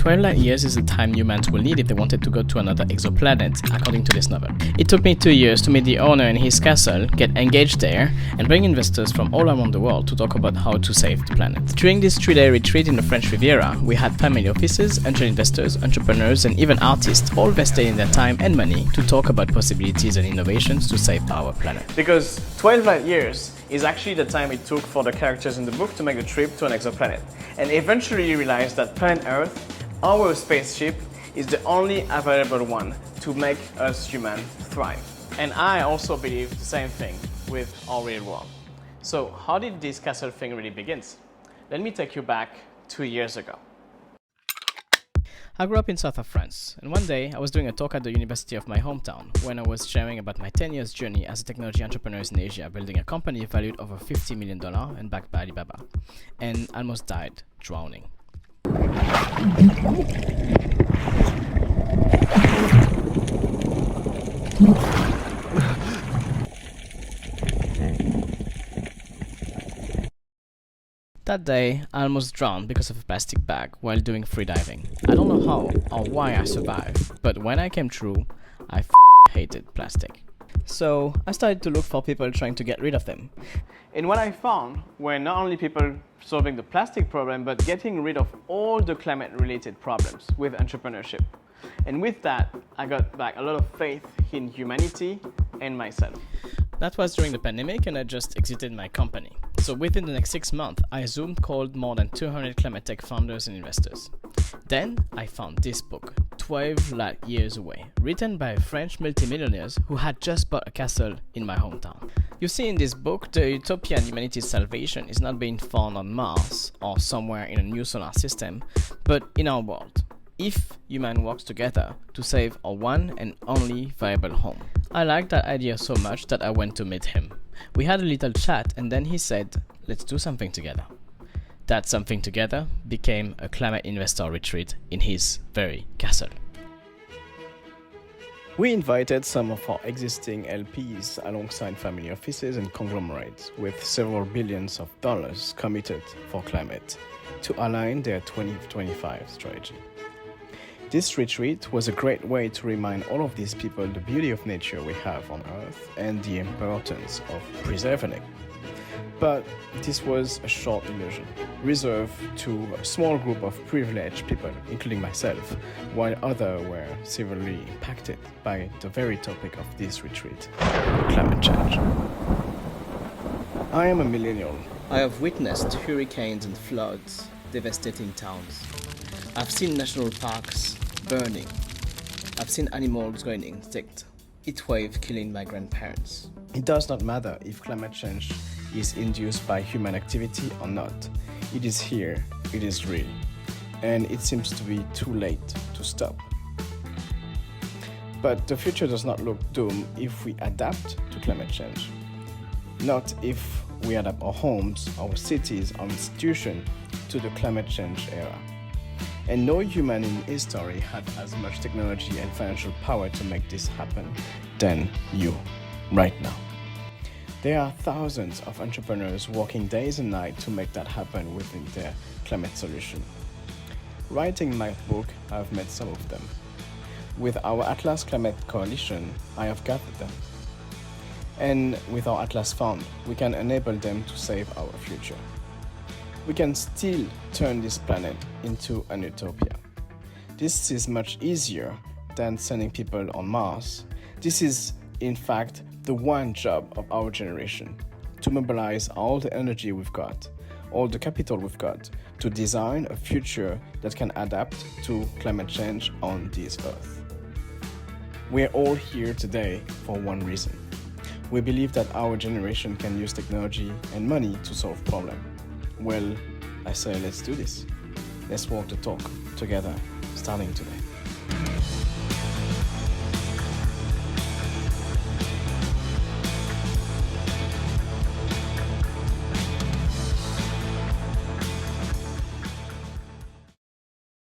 12 light years is the time humans will need if they wanted to go to another exoplanet, according to this novel. It took me 2 years to meet the owner in his castle, get engaged there, and bring investors from all around the world to talk about how to save the planet. During this 3-day retreat in the French Riviera, we had family offices, angel investors, entrepreneurs, and even artists all vested in their time and money to talk about possibilities and innovations to save our planet. Because 12 light years is actually the time it took for the characters in the book to make the trip to an exoplanet, and eventually realized that planet Earth, our spaceship, is the only available one to make us humans thrive. And I also believe the same thing with our real world. So how did this castle thing really begin? Let me take you back 2 years ago. I grew up in south of France, and one day I was doing a talk at the university of my hometown when I was sharing about my 10 years journey as a technology entrepreneur in Asia, building a company valued over $50 million and backed by Alibaba, and almost died drowning. That day, I almost drowned because of a plastic bag while doing freediving. I don't know how or why I survived, but when I came through, I hated plastic. So I started to look for people trying to get rid of them. And what I found were not only people solving the plastic problem, but getting rid of all the climate-related problems with entrepreneurship. And with that, I got back a lot of faith in humanity and myself. That was during the pandemic, and I just exited my company. So within the next 6 months, I Zoom called more than 200 climate tech founders and investors. Then I found this book, 12 light years away, written by French multimillionaires who had just bought a castle in my hometown. You see, in this book, the utopia and humanity's salvation is not being found on Mars or somewhere in a new solar system, but in our world, if human works together to save our one and only viable home. I liked that idea so much that I went to meet him. We had a little chat, and then he said, let's do something together. That something together became a climate investor retreat in his very castle. We invited some of our existing LPs alongside family offices and conglomerates with several billions of dollars committed for climate to align their 2025 strategy. This retreat was a great way to remind all of these people the beauty of nature we have on Earth and the importance of preserving it. But this was a short illusion, reserved to a small group of privileged people, including myself, while others were severely impacted by the very topic of this retreat, climate change. I am a millennial. I have witnessed hurricanes and floods devastating towns. I've seen national parks burning. I've seen animals going extinct. Heatwave killing my grandparents. It does not matter if climate change is induced by human activity or not. It is here, it is real, and it seems to be too late to stop. But the future does not look doomed if we adapt to climate change. Not if we adapt our homes, our cities, our institutions to the climate change era. And no human in history had as much technology and financial power to make this happen than you, right now. There are thousands of entrepreneurs working days and nights to make that happen within their climate solution. Writing my book, I have met some of them. With our Atlas Climate Coalition, I have gathered them. And with our Atlas Fund, we can enable them to save our future. We can still turn this planet into an utopia. This is much easier than sending people on Mars. This is, in fact, the one job of our generation, to mobilize all the energy we've got, all the capital we've got, to design a future that can adapt to climate change on this Earth. We're all here today for one reason. We believe that our generation can use technology and money to solve problems. Well, I say let's do this. Let's walk the talk together, starting today.